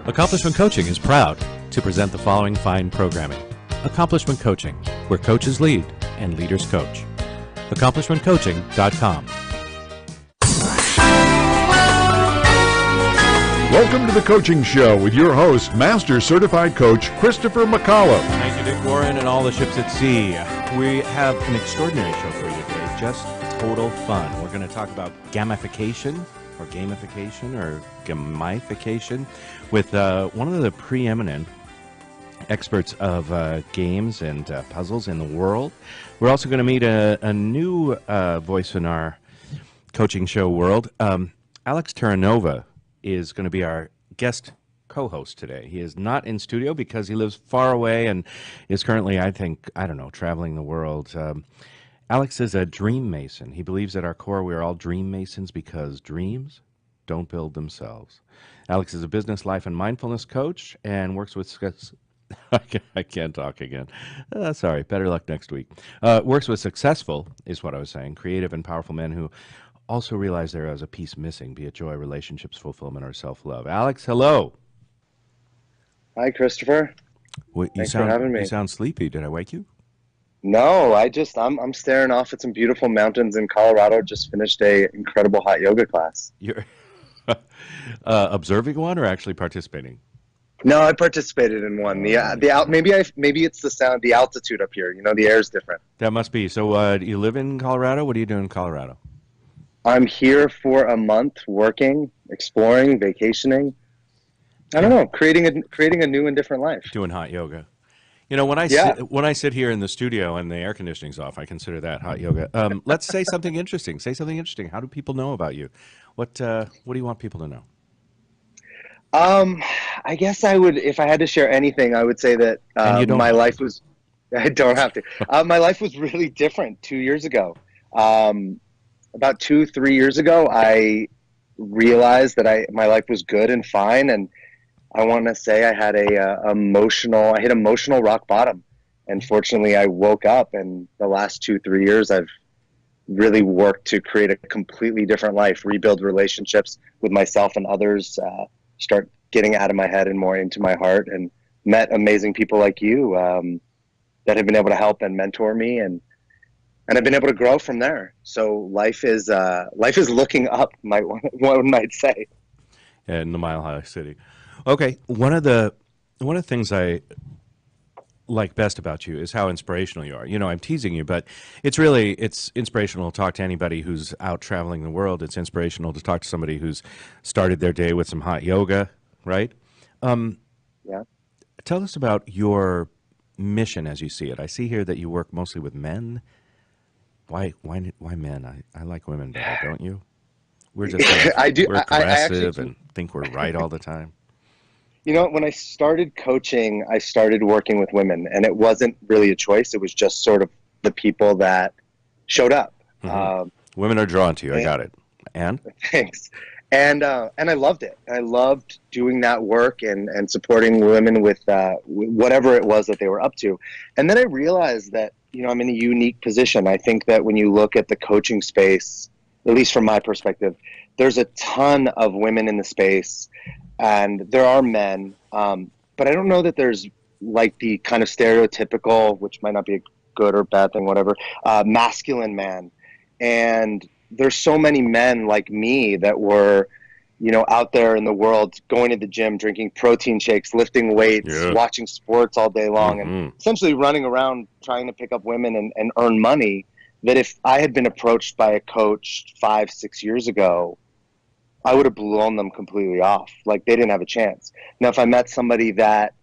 Accomplishment Coaching is proud to present the following fine programming. Accomplishment Coaching, where coaches lead and leaders coach. AccomplishmentCoaching.com. Welcome to the Coaching Show with your host, Master Certified Coach Christopher McCollum. Thank you, Dick Warren, and all the ships at sea. We have an extraordinary show for you today, just total fun. We're going to talk about gamification, or gamification, or gamification, with one of the preeminent experts of games and puzzles in the world. We're also going to meet a new voice in our coaching show world. Alex Terranova is going to be our guest co-host today. He is not in studio because he lives far away and is currently, I don't know, traveling the world. Alex is a DreamMason. He believes at our core we are all DreamMasons because dreams don't build themselves. Alex is a business, life, and mindfulness coach and works with... I can't talk again. Sorry, better luck next week. Works with successful, is what I was saying, creative and powerful men who also realize there is a piece missing, be it joy, relationships, fulfillment, or self-love. Alex, hello. Hi, Christopher. Thanks for having me. You sound sleepy. Did I wake you? No, I'm staring off at some beautiful mountains in Colorado. Just finished a incredible hot yoga class. You're observing one or actually participating? No, I participated in one. Maybe it's the sound, the altitude up here. You know, the air is different. That must be. So, do you live in Colorado? What are you doing in Colorado? I'm here for a month, working, exploring, vacationing. I don't know, creating a new and different life. Doing hot yoga. You know, when I sit here in the studio and the air conditioning's off, I consider that hot yoga. Let's say something interesting. Say something interesting. How do people know about you? What do you want people to know? I guess I would, if I had to share anything, I would say that my life was. I don't have to. My life was really different 2 years ago. About 2-3 years ago, I realized that my life was good and fine, and I want to say I had I hit emotional rock bottom, and fortunately I woke up, and the last 2-3 years I've really worked to create a completely different life, rebuild relationships with myself and others, start getting out of my head and more into my heart, and met amazing people like you that have been able to help and mentor me, and I've been able to grow from there. So life is looking up, one might say. In the Mile High City. Okay, one of the things I like best about you is how inspirational you are. You know, I'm teasing you, but it's inspirational to talk to anybody who's out traveling the world. It's inspirational to talk to somebody who's started their day with some hot yoga, right? Yeah. Tell us about your mission as you see it. I see here that you work mostly with men. Why men? I like women better, don't you? We're just we're aggressive and think we're right all the time. You know, when I started coaching, I started working with women, and it wasn't really a choice. It was just sort of the people that showed up. Mm-hmm. Women are drawn to you. I got it. And? Thanks. And I loved it. I loved doing that work and supporting women with whatever it was that they were up to. And then I realized that, you know, I'm in a unique position. I think that when you look at the coaching space, at least from my perspective, there's a ton of women in the space, and there are men, but I don't know that there's like the kind of stereotypical, which might not be a good or bad thing, whatever, masculine man. And there's so many men like me that were, you know, out there in the world, going to the gym, drinking protein shakes, lifting weights, watching sports all day long, and essentially running around trying to pick up women and earn money, that if I had been approached by a coach 5-6 years ago, I would have blown them completely off. Like, they didn't have a chance. Now, if I met somebody that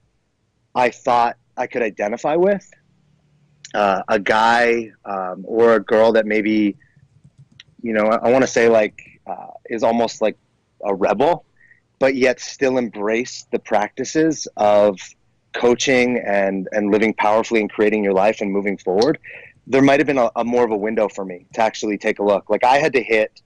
I thought I could identify with, a guy or a girl that maybe, you know, I want to say is almost like a rebel, but yet still embrace the practices of coaching and living powerfully and creating your life and moving forward, there might have been a more of a window for me to actually take a look. Like, I had to hit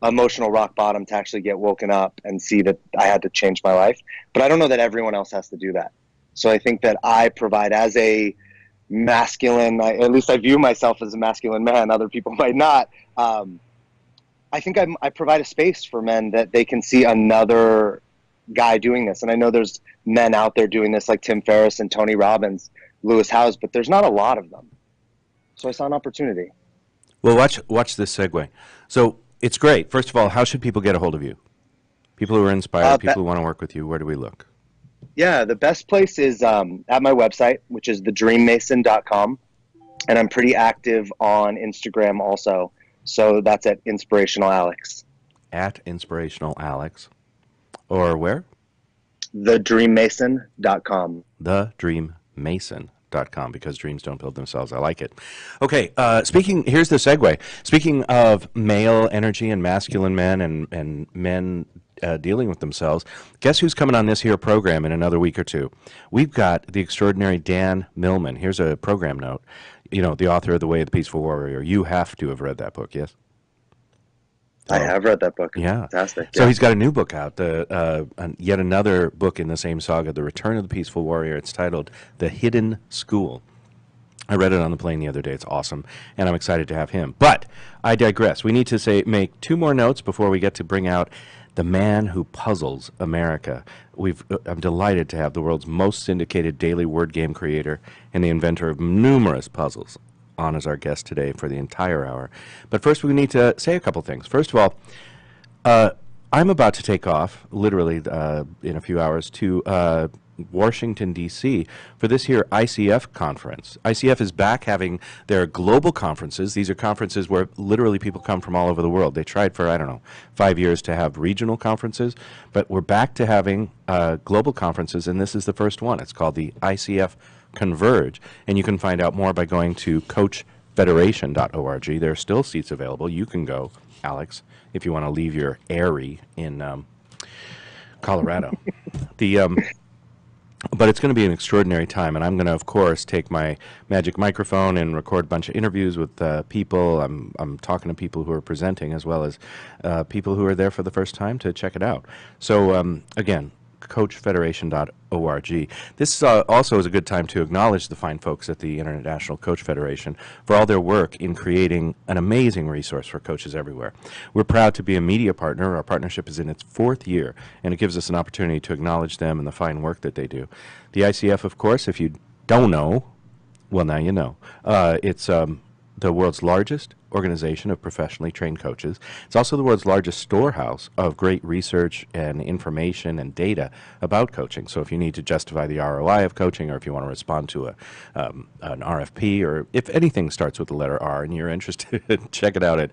emotional rock bottom to actually get woken up and see that I had to change my life. But I don't know that everyone else has to do that. So I think that I provide, as a masculine, at least I view myself as a masculine man, other people might not. I think I provide a space for men that they can see another guy doing this. And I know there's men out there doing this like Tim Ferriss and Tony Robbins, Lewis Howes, but there's not a lot of them. So I saw an opportunity. Well, watch this segue. So it's great. First of all, how should people get a hold of you? People who are inspired, people who want to work with you, where do we look? Yeah, the best place is at my website, which is thedreammason.com. And I'm pretty active on Instagram also. So that's at Inspirational Alex. At Inspirational Alex. Or where? Thedreammason.com. Thedreammason.com, because dreams don't build themselves. I like it. Okay, here's the segue. Speaking of male energy and masculine men and men dealing with themselves, guess who's coming on this here program in another week or two? We've got the extraordinary Dan Millman. Here's a program note. You know, the author of The Way of the Peaceful Warrior. You have to have read that book, yes? I have read that book. Yeah. Fantastic. So he's got a new book out, yet another book in the same saga, The Return of the Peaceful Warrior. It's titled The Hidden School. I read it on the plane the other day. It's awesome, and I'm excited to have him. But I digress. We need to make two more notes before we get to bring out the man who puzzles America. I'm delighted to have the world's most syndicated daily word game creator and the inventor of numerous puzzles on as our guest today for the entire hour. But first we need to say a couple things. First of all, I'm about to take off, literally in a few hours, to Washington, D.C. for this here ICF conference. ICF is back having their global conferences. These are conferences where literally people come from all over the world. They tried for, 5 years to have regional conferences, but we're back to having global conferences, and this is the first one. It's called the ICF Converge, and you can find out more by going to coachfederation.org. There are still seats available. You can go, Alex, if you want to leave your Airy in Colorado. But it's going to be an extraordinary time, and I'm going to, of course, take my magic microphone and record a bunch of interviews with people. I'm talking to people who are presenting as well as people who are there for the first time to check it out. So, again, coachfederation.org. This also is a good time to acknowledge the fine folks at the International Coach Federation for all their work in creating an amazing resource for coaches everywhere. We're proud to be a media partner. Our partnership is in its 4th year, and it gives us an opportunity to acknowledge them and the fine work that they do. The ICF, of course, if you don't know, well, now you know. It's the world's largest organization of professionally trained coaches. It's also the world's largest storehouse of great research and information and data about coaching. So if you need to justify the ROI of coaching, or if you want to respond to an RFP, or if anything starts with the letter R and you're interested, check it out at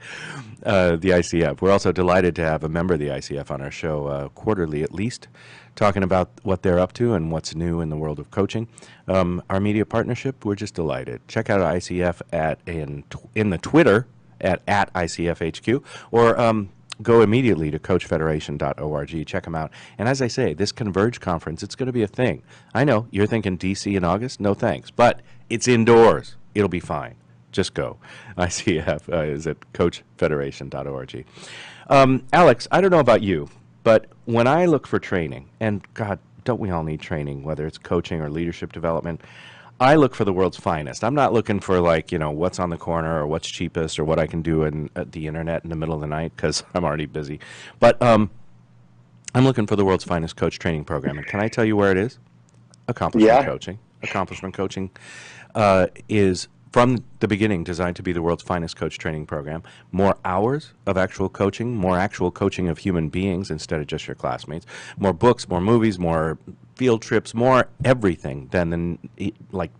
the ICF. We're also delighted to have a member of the ICF on our show quarterly at least, talking about what they're up to and what's new in the world of coaching. Our media partnership, we're just delighted. Check out ICF in the Twitter at ICFHQ, or go immediately to coachfederation.org. Check them out. And as I say, this Converge conference, it's going to be a thing. I know you're thinking DC in August. No thanks. But it's indoors. It'll be fine. Just go. ICF is at coachfederation.org. Alex, I don't know about you, but when I look for training, and God, don't we all need training, whether it's coaching or leadership development, I look for the world's finest. I'm not looking for, what's on the corner or what's cheapest or what I can do at the internet in the middle of the night, because I'm already busy. But I'm looking for the world's finest coach training program. And can I tell you where it is? Accomplishment Coaching. Accomplishment Coaching is, from the beginning, designed to be the world's finest coach training program. More hours of actual coaching, more actual coaching of human beings instead of just your classmates. More books, more movies, more field trips, more everything than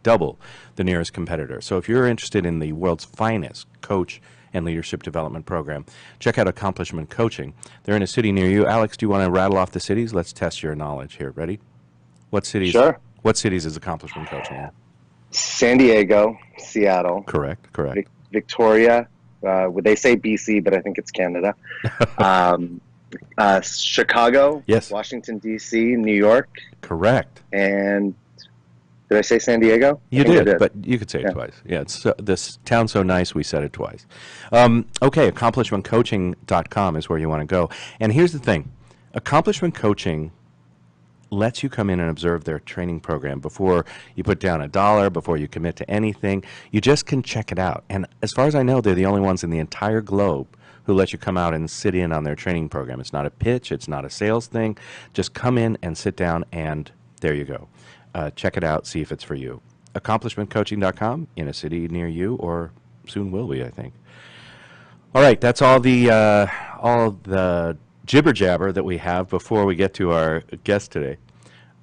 double the nearest competitor. So if you're interested in the world's finest coach and leadership development program, check out Accomplishment Coaching. They're in a city near you. Alex, do you want to rattle off the cities? Let's test your knowledge here. Ready? What cities? Sure. What cities is Accomplishment Coaching at? San Diego, Seattle. Correct. Victoria. They say BC, but I think it's Canada. Chicago. Yes. Washington, D.C., New York. Correct. And did I say San Diego? You did, but you could say it twice. Yeah, this town's so nice, we said it twice. Okay, accomplishmentcoaching.com is where you want to go. And here's the thing. Accomplishment Coaching lets you come in and observe their training program before you put down $1, before you commit to anything. You just can check it out. And as far as I know, they're the only ones in the entire globe who let you come out and sit in on their training program. It's not a pitch. It's not a sales thing. Just come in and sit down, and there you go. Check it out. See if it's for you. AccomplishmentCoaching.com, in a city near you, or soon will be, I think. All right, that's all the jibber jabber that we have before we get to our guest today.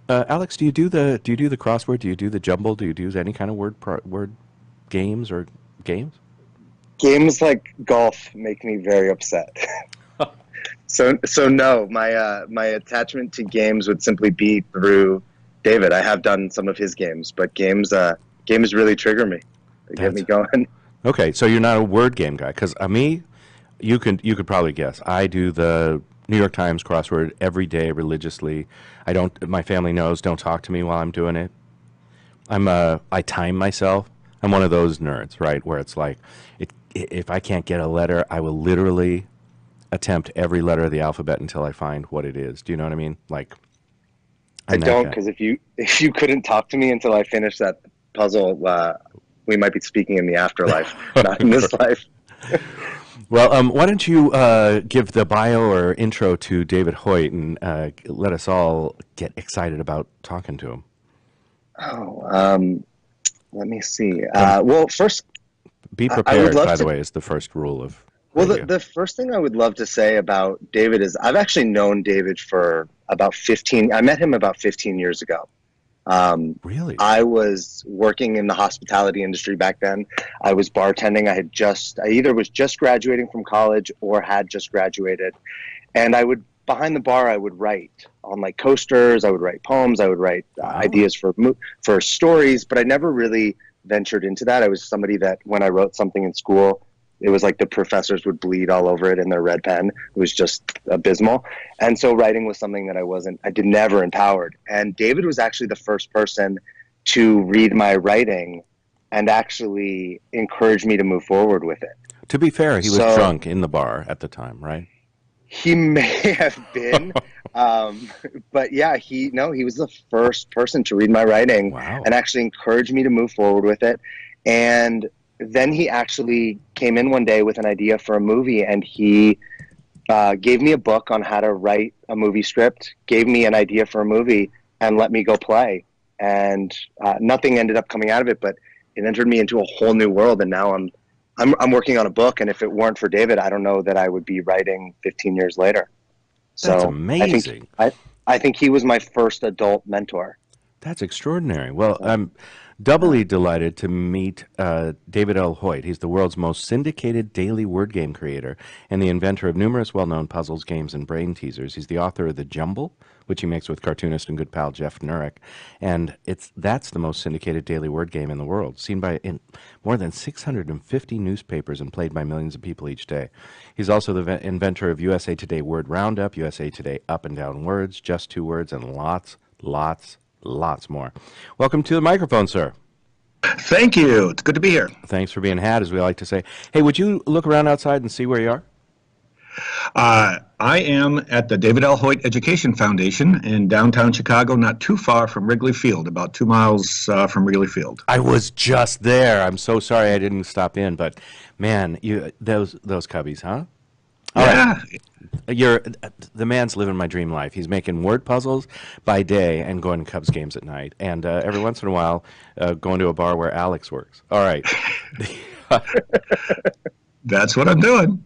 Alex, do you do the crossword? Do you do the jumble? Do you do any kind of word games or games? Games like golf make me very upset. So no, my attachment to games would simply be through David. I have done some of his games, but games really trigger me. They get me going. Okay, so you're not a word game guy, because me, you could probably guess. I do the New York Times crossword every day religiously. My family knows, don't talk to me while I'm doing it. I time myself. I'm one of those nerds, right, where it's like, if I can't get a letter, I will literally attempt every letter of the alphabet until I find what it is. Do you know what I mean? Like, I don't, because if you couldn't talk to me until I finish that puzzle, we might be speaking in the afterlife, not in this life. Well, why don't you give the bio or intro to David Hoyt and let us all get excited about talking to him. Let me see. Well, first, be prepared, by the way, is the first rule of radio. Well, the first thing I would love to say about David is I've actually known David for about 15. I met him about 15 years ago. Really? I was working in the hospitality industry back then. I was bartending. I either was just graduating from college or had just graduated. And behind the bar, I would write on like coasters. I would write poems. I would write ideas for stories, but I never really ventured into that. I was somebody that when I wrote something in school, it was like the professors would bleed all over it in their red pen. It was just abysmal. And so writing was something that I never empowered. And David was actually the first person to read my writing and actually encourage me to move forward with it. To be fair, he was drunk in the bar at the time, right? He may have been, but yeah, he was the first person to read my writing and actually encourage me to move forward with it. And then he actually came in one day with an idea for a movie, and he gave me a book on how to write a movie script, gave me an idea for a movie, and let me go play. And nothing ended up coming out of it, but it entered me into a whole new world. And now I'm working on a book, and if it weren't for David, I don't know that I would be writing 15 years later. That's amazing. I think he was my first adult mentor. That's extraordinary. Well, I'm doubly delighted to meet David L. Hoyt. He's the world's most syndicated daily word game creator and the inventor of numerous well-known puzzles, games, and brain teasers. He's the author of The Jumble, which he makes with cartoonist and good pal Jeff Nurek, and that's the most syndicated daily word game in the world, seen in more than 650 newspapers and played by millions of people each day. He's also the inventor of USA Today Word Roundup, USA Today Up and Down Words, Just Two Words, and lots more. Welcome to the microphone, sir. Thank you. It's good to be here. Thanks for being had, as we like to say. Hey, would you look around outside and see where you are? I am at the David L. Hoyt Education Foundation in downtown Chicago, not too far from Wrigley Field, about 2 miles from Wrigley Field. I was just there. I'm so sorry I didn't stop in, but man, those Cubbies, huh? All yeah. Right. The man's living my dream life. He's making word puzzles by day and going to Cubs games at night, and every once in a while going to a bar where Alex works. All right. That's what I'm doing.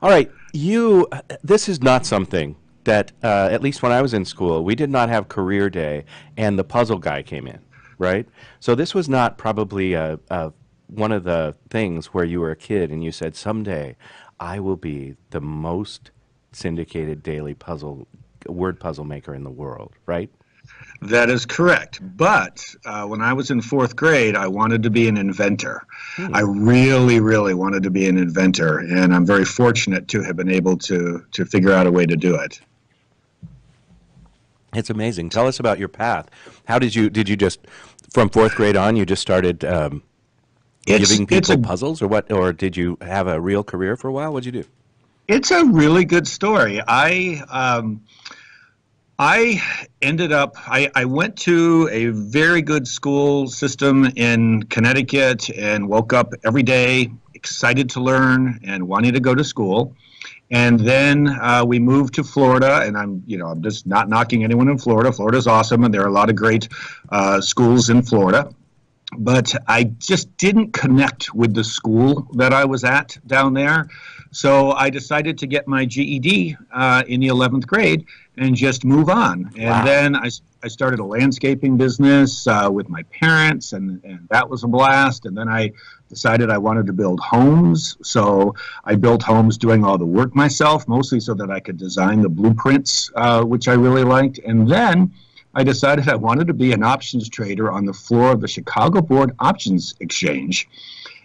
All right. This is not something that, at least when I was in school, we did not have career day and the puzzle guy came in, right? So this was not probably one of the things where you were a kid and you said, someday I will be the most syndicated daily word puzzle maker in the world, right? That is correct. But when I was in 4th grade, I wanted to be an inventor. I really, really wanted to be an inventor, and I'm very fortunate to have been able to figure out a way to do it. It's amazing. Tell us about your path. How did you just, from 4th grade on, you just started giving people puzzles, or what? Or did you have a real career for a while? What did you do? It's a really good story. I ended up, I went to a very good school system in Connecticut and woke up every day excited to learn and wanting to go to school. And then we moved to Florida, and I'm just not knocking anyone in Florida. Florida's awesome, and there are a lot of great schools in Florida. But I just didn't connect with the school that I was at down there. So I decided to get my GED in the 11th grade and just move on. And then I started a landscaping business with my parents, and that was a blast. And then I decided I wanted to build homes. So I built homes doing all the work myself, mostly so that I could design the blueprints, which I really liked. And then I decided I wanted to be an options trader on the floor of the Chicago Board Options Exchange.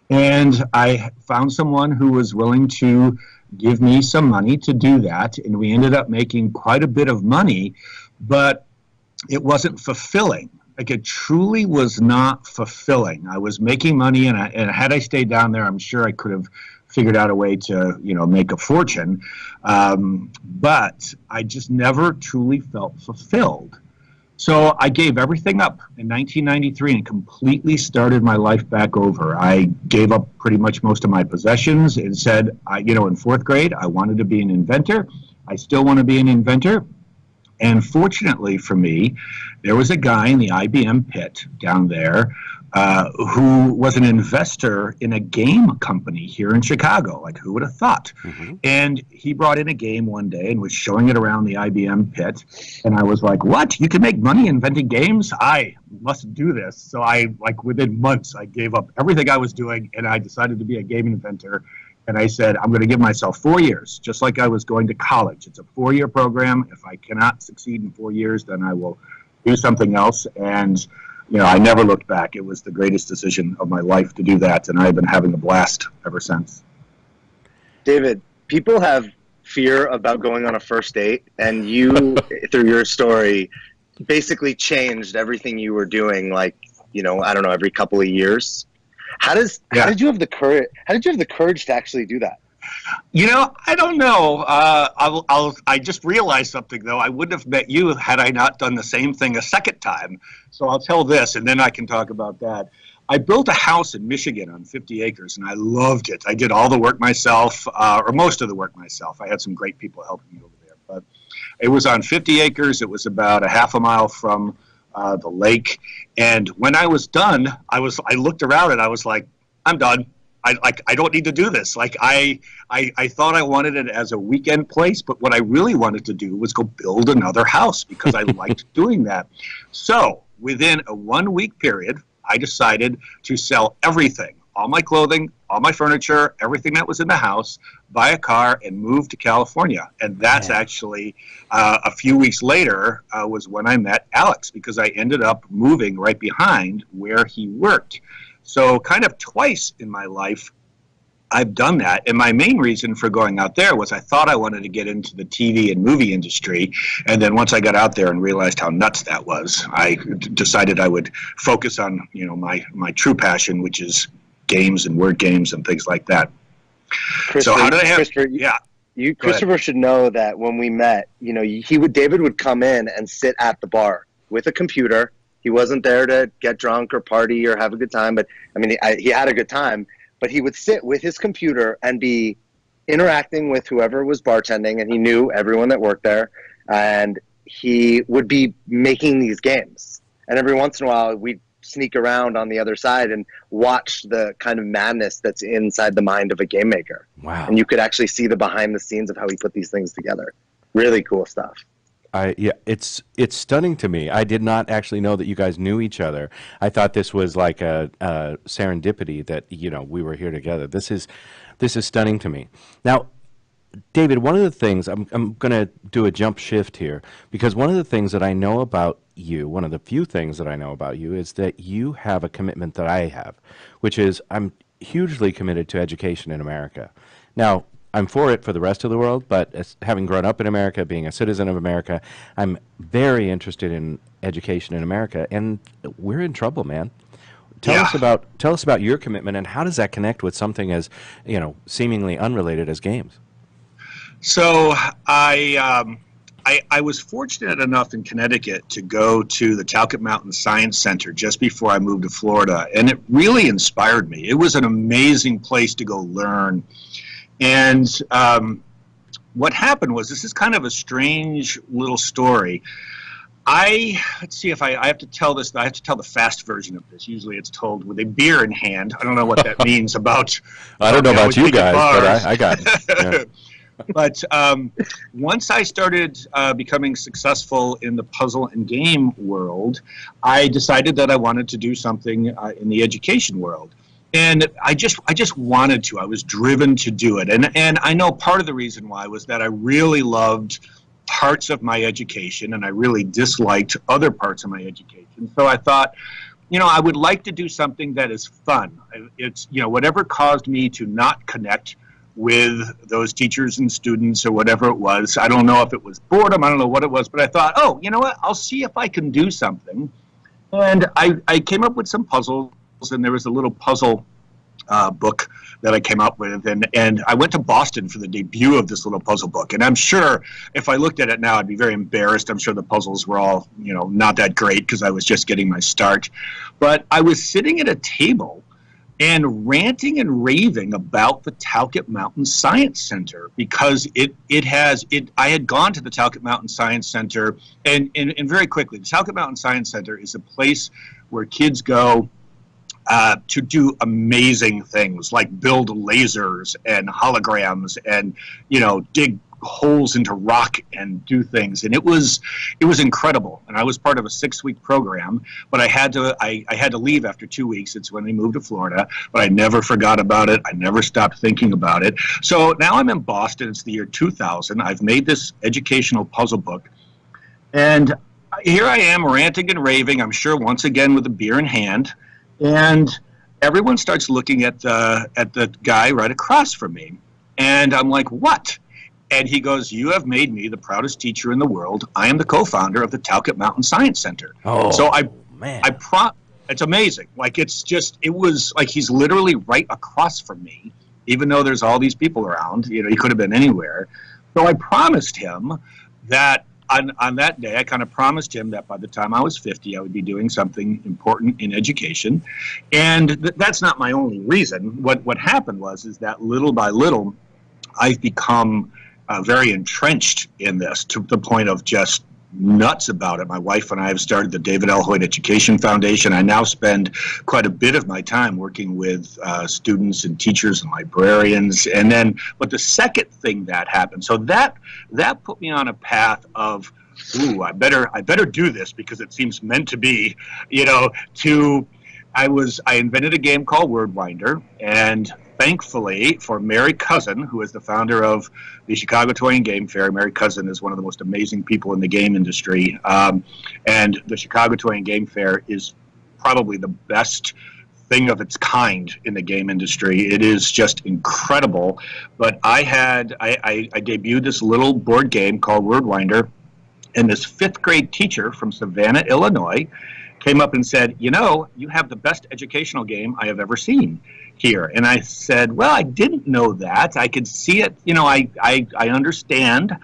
And I found someone who was willing to give me some money to do that. And we ended up making quite a bit of money, but it wasn't fulfilling. Like, it truly was not fulfilling. I was making money, and had I stayed down there, I'm sure I could have figured out a way to, make a fortune. But I just never truly felt fulfilled. So I gave everything up in 1993 and completely started my life back over. I gave up pretty much most of my possessions and said, in fourth grade, I wanted to be an inventor. I still want to be an inventor. And fortunately for me, there was a guy in the IBM pit down there who was an investor in a game company here in Chicago. Like, who would have thought? Mm-hmm. And he brought in a game one day and was showing it around the IBM pit. And I was like, what? You can make money inventing games? I must do this. So within months, I gave up everything I was doing, and I decided to be a game inventor. And I said, I'm going to give myself 4 years, just like I was going to college. It's a 4-year program. If I cannot succeed in 4 years, then I will do something else. And I never looked back. It was the greatest decision of my life to do that, and I've been having a blast ever since. David, people have fear about going on a first date, and you, through your story, basically changed everything you were doing, I don't know, every couple of years. How did you have the courage? How did you have the courage to actually do that? I don't know. I just realized something, though. I wouldn't have met you had I not done the same thing a second time. So I'll tell this, and then I can talk about that. I built a house in Michigan on 50 acres, and I loved it. I did all the work myself, or most of the work myself. I had some great people helping me over there. But it was on 50 acres. It was about a half a mile from the lake. And when I was done, I looked around and I was like, I'm done. I don't need to do this. I thought I wanted it as a weekend place, but what I really wanted to do was go build another house because I liked doing that. So within a 1 week period, I decided to sell everything, all my clothing, all my furniture, everything that was in the house, buy a car, and move to California. And that's actually a few weeks later was when I met Alex, because I ended up moving right behind where he worked. So kind of twice in my life, I've done that. And my main reason for going out there was I thought I wanted to get into the TV and movie industry. And then once I got out there and realized how nuts that was, I decided I would focus on, my true passion, which is games and word games and things like that. So how did I have? Christopher should know that when we met, David would come in and sit at the bar with a computer. He wasn't there to get drunk or party or have a good time, but he had a good time. But he would sit with his computer and be interacting with whoever was bartending, and he knew everyone that worked there. And he would be making these games. And every once in a while, we'd sneak around on the other side and watch the kind of madness that's inside the mind of a game maker. Wow. And you could actually see the behind the scenes of how he put these things together. Really cool stuff. It's stunning to me. I did not actually know that you guys knew each other. I thought this was like a serendipity that we were here together. This is stunning to me. Now, David, one of the things I'm going to do a jump shift here, because one of the things that I know about you, one of the few things that I know about you, is that you have a commitment that I have, which is I'm hugely committed to education in America. Now, I'm for it for the rest of the world, but as having grown up in America, being a citizen of America, I'm very interested in education in America, and we're in trouble, man. Tell us about your commitment, and how does that connect with something as seemingly unrelated as games? So I I was fortunate enough in Connecticut to go to the Talcott Mountain Science Center just before I moved to Florida, and it really inspired me. It was an amazing place to go learn. And what happened was, this is kind of a strange little story. Let's see if I have to tell this. I have to tell the fast version of this. Usually it's told with a beer in hand. I don't know what that means about. I don't know about you guys, but I got it. Yeah. But once I started becoming successful in the puzzle and game world, I decided that I wanted to do something in the education world. And I just wanted to. I was driven to do it. And I know part of the reason why was that I really loved parts of my education, and I really disliked other parts of my education. So I thought, I would like to do something that is fun. It's, whatever caused me to not connect with those teachers and students or whatever it was. I don't know if it was boredom. I don't know what it was, but I thought, oh, you know what? I'll see if I can do something. And I came up with some puzzles, and there was a little puzzle book that I came up with, and I went to Boston for the debut of this little puzzle book. And I'm sure if I looked at it now, I'd be very embarrassed. I'm sure the puzzles were all, not that great because I was just getting my start. But I was sitting at a table and ranting and raving about the Talcott Mountain Science Center because I had gone to the Talcott Mountain Science Center, and very quickly, the Talcott Mountain Science Center is a place where kids go to do amazing things like build lasers and holograms and, dig holes into rock and do things. And it was incredible. And I was part of a 6-week program, but I had to leave after 2 weeks. It's when we moved to Florida, but I never forgot about it. I never stopped thinking about it. So now I'm in Boston. It's the year 2000. I've made this educational puzzle book, and here I am ranting and raving, I'm sure once again with a beer in hand. And everyone starts looking at the guy right across from me. And I'm like, what? And he goes, you have made me the proudest teacher in the world. I am the co-founder of the Talcott Mountain Science Center. Oh, so man. It's amazing. Like, it was like he's literally right across from me, even though there's all these people around. He could have been anywhere. So I promised him that on that day, I kind of promised him that by the time I was 50, I would be doing something important in education. And that's not my only reason. What happened is that little by little, I've become very entrenched in this to the point of just nuts about it. My wife and I have started the David L. Hoyt Education Foundation. I now spend quite a bit of my time working with students and teachers and librarians. But the second thing that happened, so that put me on a path of, I better do this because it seems meant to be, I invented a game called Wordwinder, and thankfully for Mary Cousin, who is the founder of the Chicago Toy and Game Fair. Mary Cousin is one of the most amazing people in the game industry. And the Chicago Toy and Game Fair is probably the best thing of its kind in the game industry. It is just incredible. But I debuted this little board game called Wordwinder, and this 5th grade teacher from Savannah, Illinois, came up and said, you have the best educational game I have ever seen here. And I said, well, I didn't know that. I could see it. I understand.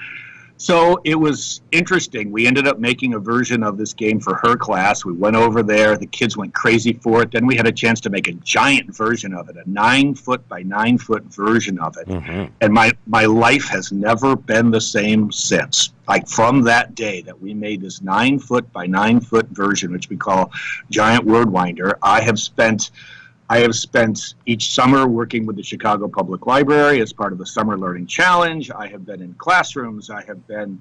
So it was interesting. We ended up making a version of this game for her class. We went over there. The kids went crazy for it. Then we had a chance to make a giant version of it, a 9-foot by 9-foot version of it. Mm-hmm. And my life has never been the same since. Like, from that day that we made this 9-foot by 9-foot version, which we call Giant Wordwinder, I have spent each summer working with the Chicago Public Library as part of the Summer Learning Challenge. I have been in classrooms. I have been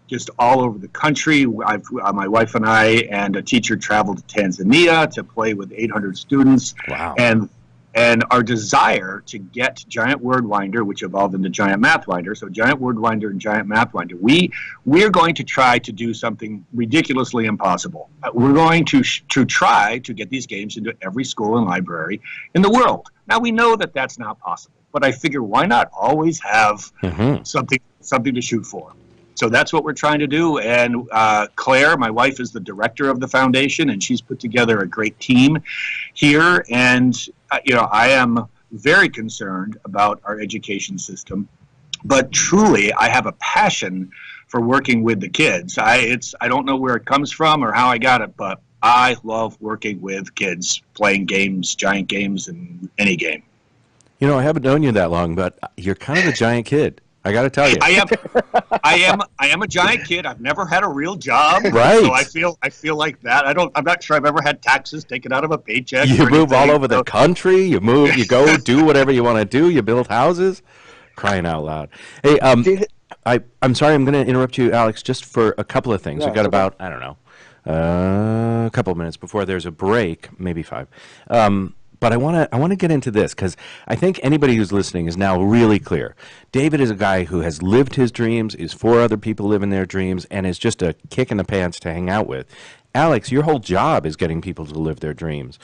just all over the country. My wife and I and a teacher traveled to Tanzania to play with 800 students. Wow. And our desire to get Giant Wordwinder, which evolved into Giant Mathwinder, so Giant Wordwinder and Giant Mathwinder, we're going to try to do something ridiculously impossible. We're going to try to get these games into every school and library in the world. Now, we know that that's not possible, but I figure why not always have something to shoot for? So that's what we're trying to do. And Claire, my wife, is the director of the foundation, and she's put together a great team here. And I am very concerned about our education system, but truly I have a passion for working with the kids. I don't know where it comes from or how I got it, but I love working with kids, playing games, giant games, and any game. You know, I haven't known you that long, but you're kind of a giant kid. I got to tell you. I am a giant kid. I've never had a real job. Right. So I feel like that. I'm not sure I've ever had taxes taken out of a paycheck. You move all over the country. You go do whatever you want to do. You build houses. Crying out loud. Hey, I'm sorry, I'm going to interrupt you, Alex, just for a couple of things. Yeah, We've got okay. about, I don't know, a couple of minutes before there's a break, maybe 5. But I want to get into this because I think anybody who's listening is now really clear. David is a guy who has lived his dreams, is for other people living their dreams, and is just a kick in the pants to hang out with. Alex, your whole job is getting people to live their dreams.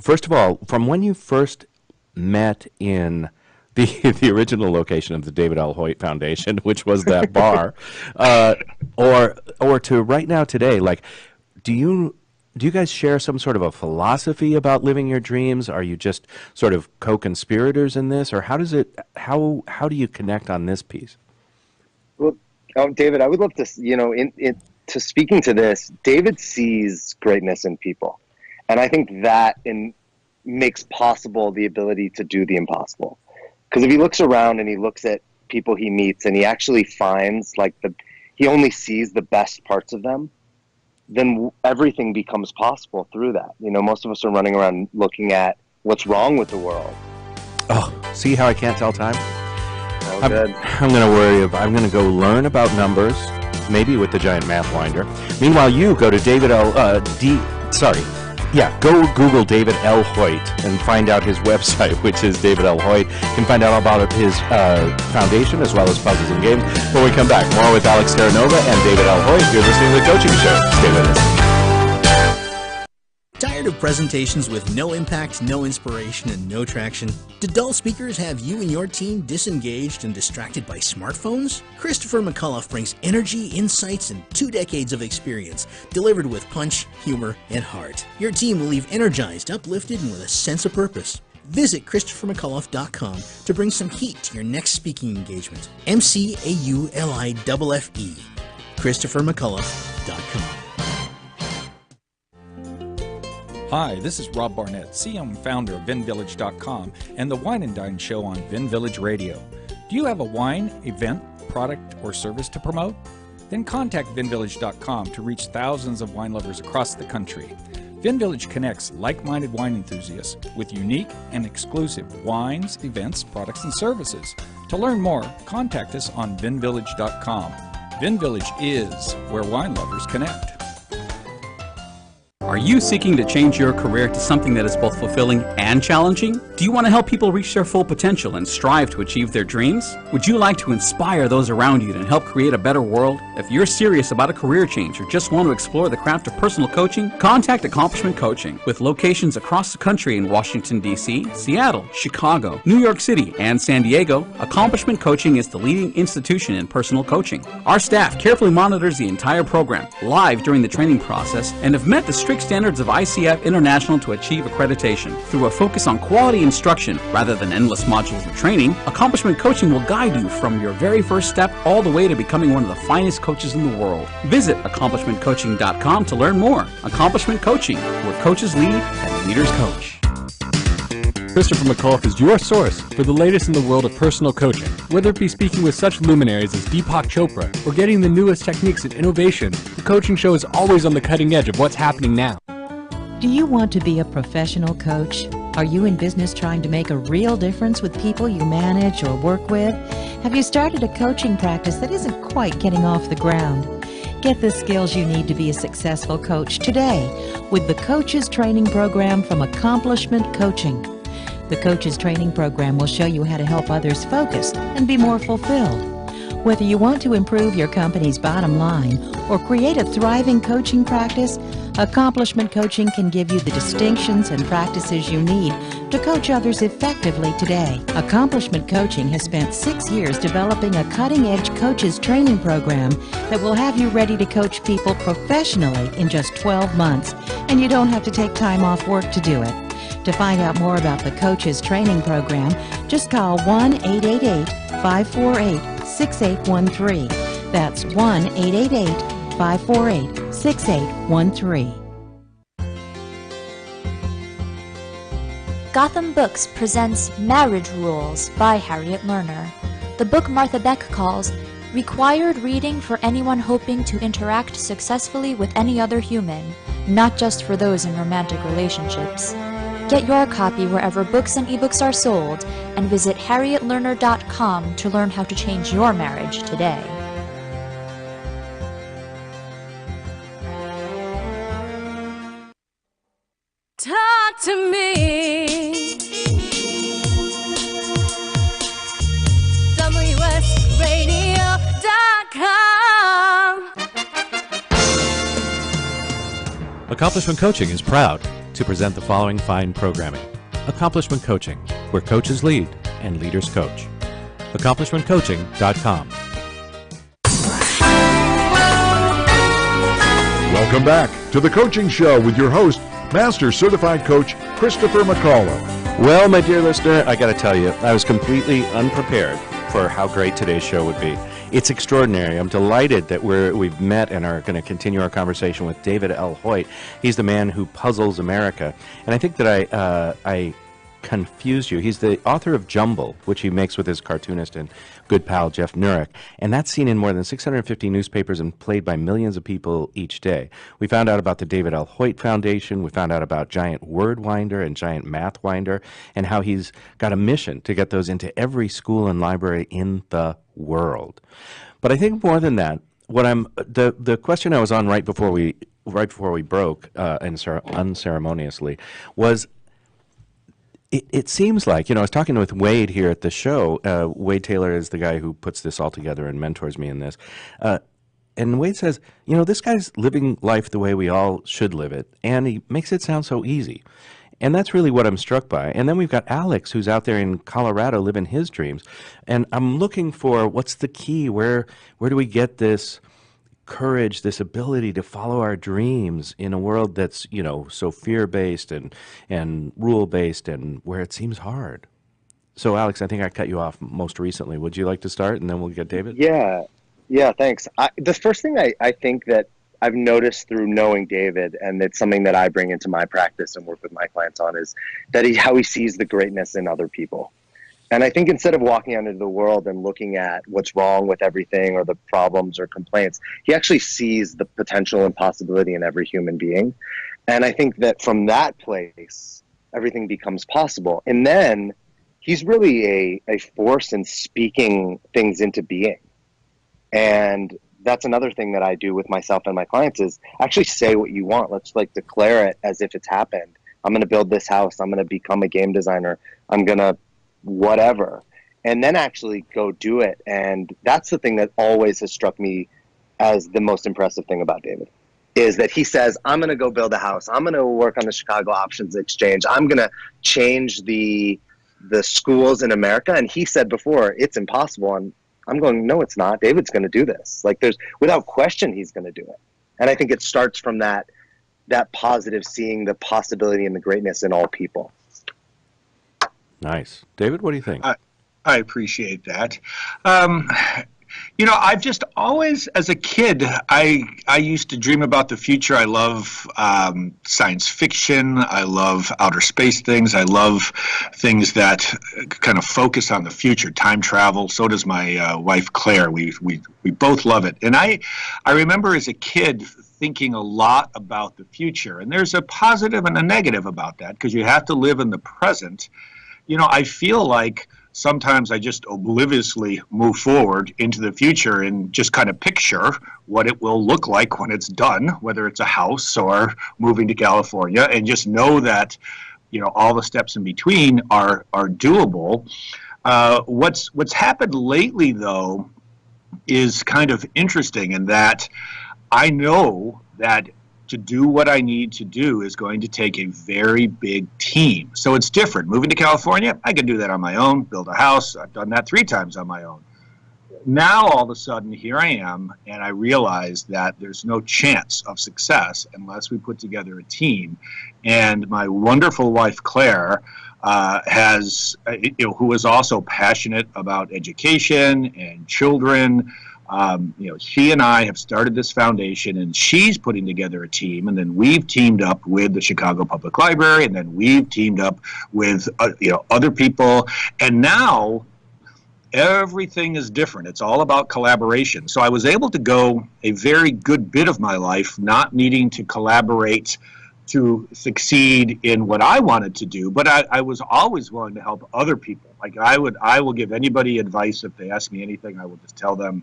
First of all, from when you first met in the original location of the David L. Hoyt Foundation, which was that bar, or to right now today, like, do you guys share some sort of a philosophy about living your dreams? Are you just sort of co-conspirators in this, or how do you connect on this piece? Well, David, I would love to, to speaking to this, David sees greatness in people. And I think that makes possible the ability to do the impossible. Because if he looks around and he looks at people he meets and he actually finds he only sees the best parts of them, then everything becomes possible through that. Most of us are running around looking at what's wrong with the world. Oh, see how I can't tell time? I'm good. I'm going to go learn about numbers, maybe with the giant math winder. Meanwhile, you go to go Google David L. Hoyt and find out his website, which is David L. Hoyt. You can find out all about his foundation as well as puzzles and games. When we come back, more with Alex Terranova and David L. Hoyt. You're listening to The Coaching Show. Stay with us. Tired of presentations with no impact, no inspiration, and no traction? Do dull speakers have you and your team disengaged and distracted by smartphones? Christopher McCullough brings energy, insights, and 2 decades of experience, delivered with punch, humor, and heart. Your team will leave energized, uplifted, and with a sense of purpose. Visit ChristopherMcCullough.com to bring some heat to your next speaking engagement. MCAULIFFE. ChristopherMcCullough.com. Hi, this is Rob Barnett, CEO and founder of VinVillage.com and the Wine and Dine Show on Vin Village Radio. Do you have a wine, event, product, or service to promote? Then contact VinVillage.com to reach thousands of wine lovers across the country. VinVillage connects like-minded wine enthusiasts with unique and exclusive wines, events, products, and services. To learn more, contact us on VinVillage.com. VinVillage is where wine lovers connect. Are you seeking to change your career to something that is both fulfilling and challenging? Do you want to help people reach their full potential and strive to achieve their dreams? Would you like to inspire those around you and help create a better world? If you're serious about a career change or just want to explore the craft of personal coaching, contact Accomplishment Coaching. With locations across the country in Washington, D.C., Seattle, Chicago, New York City, and San Diego, Accomplishment Coaching is the leading institution in personal coaching. Our staff carefully monitors the entire program, live during the training process, and have met the strict standards of ICF International to achieve accreditation. Through a focus on quality instruction rather than endless modules of training, Accomplishment Coaching will guide you from your very first step all the way to becoming one of the finest coaches in the world. Visit AccomplishmentCoaching.com to learn more. Accomplishment Coaching, where coaches lead and leaders coach. Christopher McCullough is your source for the latest in the world of personal coaching. Whether it be speaking with such luminaries as Deepak Chopra or getting the newest techniques and innovation, the Coaching Show is always on the cutting edge of what's happening now. Do you want to be a professional coach? Are you in business trying to make a real difference with people you manage or work with? Have you started a coaching practice that isn't quite getting off the ground? Get the skills you need to be a successful coach today with the Coaches Training Program from Accomplishment Coaching. The Coaches Training Program will show you how to help others focus and be more fulfilled. Whether you want to improve your company's bottom line or create a thriving coaching practice, Accomplishment Coaching can give you the distinctions and practices you need to coach others effectively today. Accomplishment Coaching has spent 6 years developing a cutting-edge coaches training program that will have you ready to coach people professionally in just 12 months, and you don't have to take time off work to do it. To find out more about the Coaches Training Program, just call 1-888-548-6813. That's 1-888-548-6813. Gotham Books presents Marriage Rules by Harriet Lerner. The book Martha Beck calls required reading for anyone hoping to interact successfully with any other human, not just for those in romantic relationships. Get your copy wherever books and ebooks are sold, and visit harrietlerner.com to learn how to change your marriage today. Talk to me. WSRadio.com. Accomplishment Coaching is proud to present the following fine programming. Accomplishment Coaching, where coaches lead and leaders coach. AccomplishmentCoaching.com. Welcome back to the Coaching Show with your host, Master Certified Coach Christopher McCullough. Well, my dear listener, I got to tell you, I was completely unprepared for how great today's show would be. It's extraordinary. I'm delighted that we've met and are going to continue our conversation with David L. Hoyt. He's the man who puzzles America. And I think that I confused you. He's the author of Jumble, which he makes with his cartoonist and good pal Jeff Nurek. And that's seen in more than 650 newspapers and played by millions of people each day. We found out about the David L. Hoyt Foundation. We found out about Giant Word Winder and Giant Math Winder and how he's got a mission to get those into every school and library in the world. But I think more than that, the question I was on right before we broke unceremoniously was, it seems like, I was talking with Wade here at the show. Wade Taylor is the guy who puts this all together and mentors me in this. And Wade says, this guy's living life the way we all should live it, and he makes it sound so easy. And that's really what I'm struck by. And then we've got Alex, who's out there in Colorado living his dreams. And I'm looking for what's the key? Where do we get this courage, this ability to follow our dreams in a world that's, so fear-based and rule-based and where it seems hard? So, Alex, I think I cut you off most recently. Would you like to start, and then we'll get David? Yeah, thanks. The first thing I think that I've noticed through knowing David, and it's something that I bring into my practice and work with my clients on, is that how he sees the greatness in other people. And I think instead of walking out into the world and looking at what's wrong with everything or the problems or complaints, he actually sees the potential and possibility in every human being. And I think that from that place, everything becomes possible. And then he's really a force in speaking things into being. And that's another thing that I do with myself and my clients is actually say what you want. Let's declare it as if it's happened. I'm going to build this house. I'm going to become a game designer. I'm going to whatever, and then actually go do it. And that's the thing that always has struck me as the most impressive thing about David, is that he says, I'm going to go build a house. I'm going to work on the Chicago Options Exchange. I'm going to change the schools in America. And he said before, it's impossible. And I'm going, no, it's not. David's going to do this. Without question, he's going to do it. And I think it starts from that positive, seeing the possibility and the greatness in all people. Nice. David, what do you think? I appreciate that. I've just always, as a kid, I used to dream about the future. I love science fiction. I love outer space things. I love things that kind of focus on the future, time travel. So does my wife, Claire. We both love it. And I remember as a kid thinking a lot about the future. And there's a positive and a negative about that, because you have to live in the present. I feel like sometimes I just obliviously move forward into the future and just kind of picture what it will look like when it's done, whether it's a house or moving to California, and just know that, all the steps in between are doable. What's happened lately, though, is kind of interesting in that I know that to do what I need to do is going to take a very big team. So it's different. Moving to California, I can do that on my own, build a house. I've done that 3 times on my own. Now, all of a sudden, here I am, and I realize that there's no chance of success unless we put together a team. And my wonderful wife, Claire, who is also passionate about education and children, She and I have started this foundation, and she's putting together a team, and then we've teamed up with the Chicago Public Library, and then we've teamed up with other people, and now everything is different. It's all about collaboration. So I was able to go a very good bit of my life not needing to collaborate to succeed in what I wanted to do, but I was always willing to help other people. Like I will give anybody advice if they ask me anything. I will just tell them,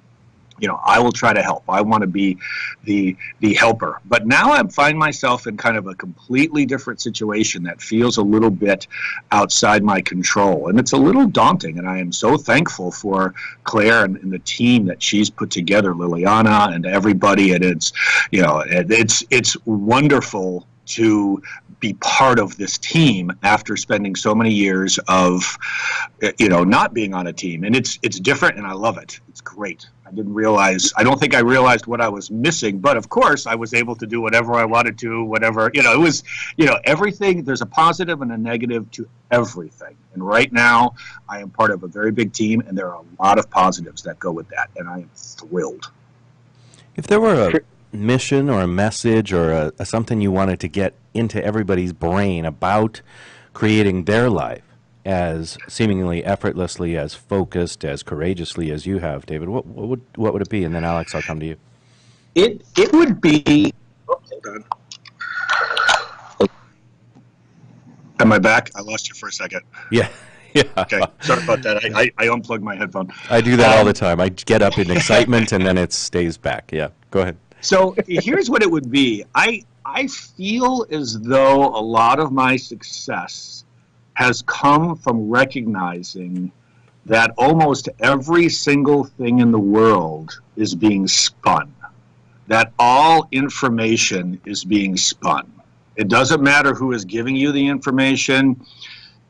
I will try to help. I want to be the helper. But now I find myself in kind of a completely different situation that feels a little bit outside my control. And it's a little daunting. And I am so thankful for Claire and the team that she's put together, Liliana and everybody. And it's wonderful to be part of this team after spending so many years of not being on a team. And it's different, and I love it. It's great. I don't think I realized what I was missing, but of course I was able to do whatever I wanted to, whatever, it was, everything. There's a positive and a negative to everything. And right now I am part of a very big team, and there are a lot of positives that go with that, and I am thrilled. If there were a mission or a message or something you wanted to get into everybody's brain about creating their life as seemingly effortlessly, as focused, as courageously as you have, David, what would it be? And then Alex, I'll come to you. It would be. Oh, hold on. Am I back? I lost you for a second. Yeah. Yeah. Okay. Sorry about that. I unplugged my headphone. I do that all the time. I get up in excitement and then it stays back. Yeah. Go ahead. So here's what it would be. I feel as though a lot of my success has come from recognizing that almost every single thing in the world is being spun, that all information is being spun. It doesn't matter who is giving you the information.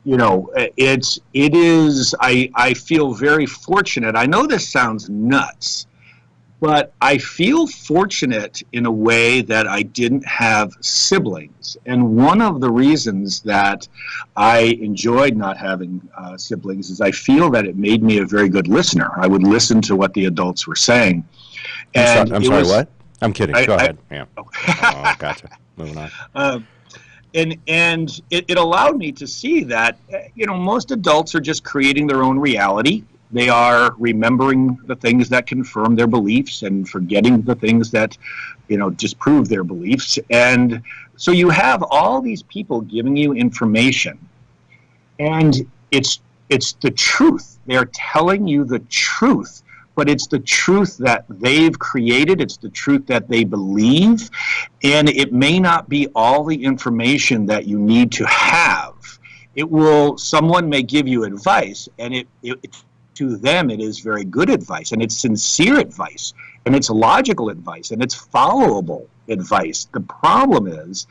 It is, I feel very fortunate. I know this sounds nuts, but I feel fortunate in a way that I didn't have siblings. And one of the reasons that I enjoyed not having siblings is I feel that it made me a very good listener. I would listen to what the adults were saying. And I'm sorry, what? I'm kidding. Go ahead. Yeah. Oh, gotcha. Moving on. And it allowed me to see that, most adults are just creating their own reality. They are remembering the things that confirm their beliefs and forgetting the things that, disprove their beliefs. And so you have all these people giving you information, and it's the truth. They're telling you the truth, but it's the truth that they've created. It's the truth that they believe, and it may not be all the information that you need to have. Someone may give you advice, and to them it is very good advice, and it's sincere advice, and it's logical advice, and it's followable advice. The problem is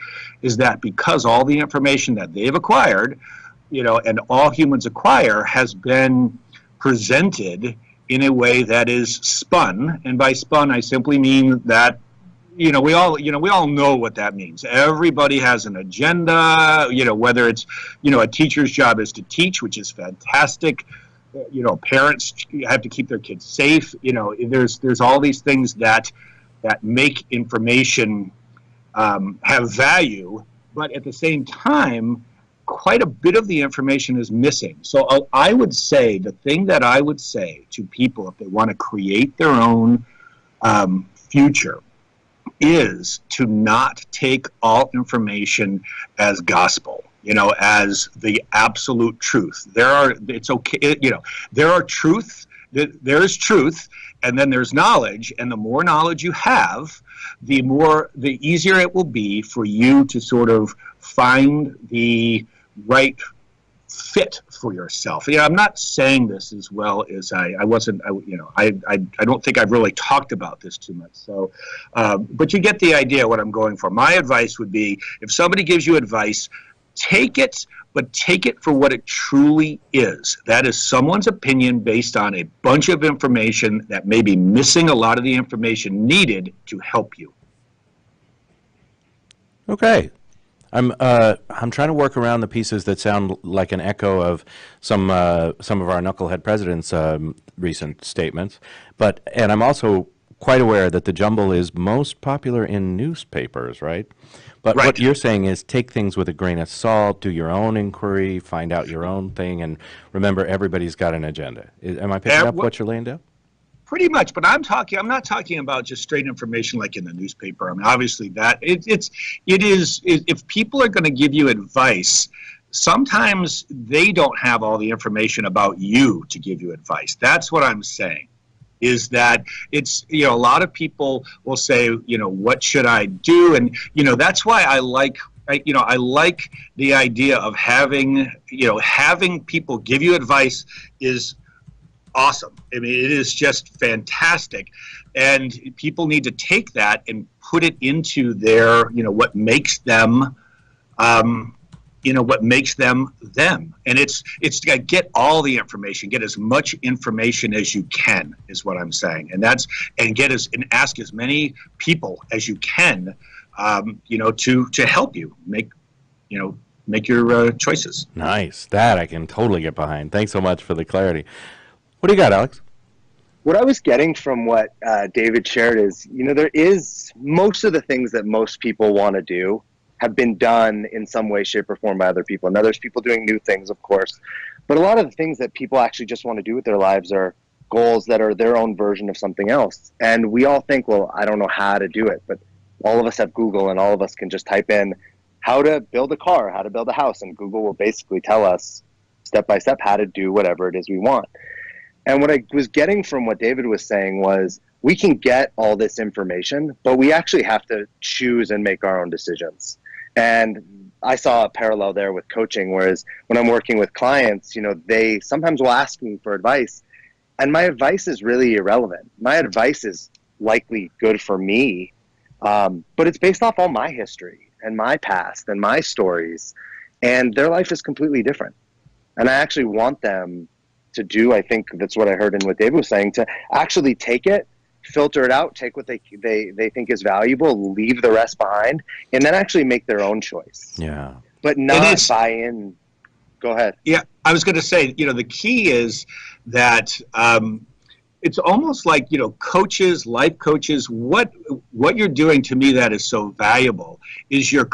that because all the information that they've acquired, and all humans acquire, has been presented in a way that is spun. And by spun, I simply mean that we all know what that means. Everybody has an agenda, whether it's, a teacher's job is to teach, which is fantastic. Parents have to keep their kids safe. There's all these things that make information have value, but at the same time, quite a bit of the information is missing. So I would say the thing that I would say to people if they want to create their own future is to not take all information as gospel. As the absolute truth. It's okay. There are truth. There is truth, and then there's knowledge. And the more knowledge you have, the easier it will be for you to sort of find the right fit for yourself. I'm not saying this as well as I don't think I've really talked about this too much. So, but you get the idea what I'm going for. My advice would be, if somebody gives you advice, take it, but take it for what it truly is. That is someone's opinion based on a bunch of information that may be missing a lot of the information needed to help you. Okay. I'm trying to work around the pieces that sound like an echo of some of our knucklehead presidents' recent statements, and I'm also quite aware that the jumble is most popular in newspapers, right? But Right. what you're saying is take things with a grain of salt, do your own inquiry, find out your own thing, and remember everybody's got an agenda. Am I picking up what you're laying down? Pretty much, but I'm not talking about just straight information like in the newspaper. I mean, obviously that if people are going to give you advice, sometimes they don't have all the information about you to give you advice. That's what I'm saying. Is that it's, a lot of people will say, what should I do? And, that's why I like the idea of having people give you advice is awesome. I mean, it is just fantastic. And people need to take that and put it into their, what makes them, them. And it's to get all the information, get as much information as you can, is what I'm saying. And ask as many people as you can, to help you make your choices. Nice. That I can totally get behind. Thanks so much for the clarity. What do you got, Alex? What I was getting from what David shared is, there is most of the things that most people want to do have been done in some way, shape, or form by other people. And now there's people doing new things, of course. But a lot of the things that people actually just want to do with their lives are goals that are their own version of something else. And we all think, well, I don't know how to do it. But all of us have Google, and all of us can just type in how to build a car, how to build a house. And Google will basically tell us step by step how to do whatever it is we want. And what I was getting from what David was saying was we can get all this information, but we actually have to choose and make our own decisions. And I saw a parallel there with coaching, whereas when I'm working with clients, they sometimes will ask me for advice, and my advice is really irrelevant. My advice is likely good for me, but it's based off all my history and my past and my stories, and their life is completely different. And I actually want them to do, I think that's what I heard in what David was saying, to actually take it, filter it out, take what they think is valuable, leave the rest behind, and then actually make their own choice. Yeah. But not buy in. Go ahead. Yeah, I was going to say, the key is that it's almost like, coaches, life coaches, what you're doing to me that is so valuable is you're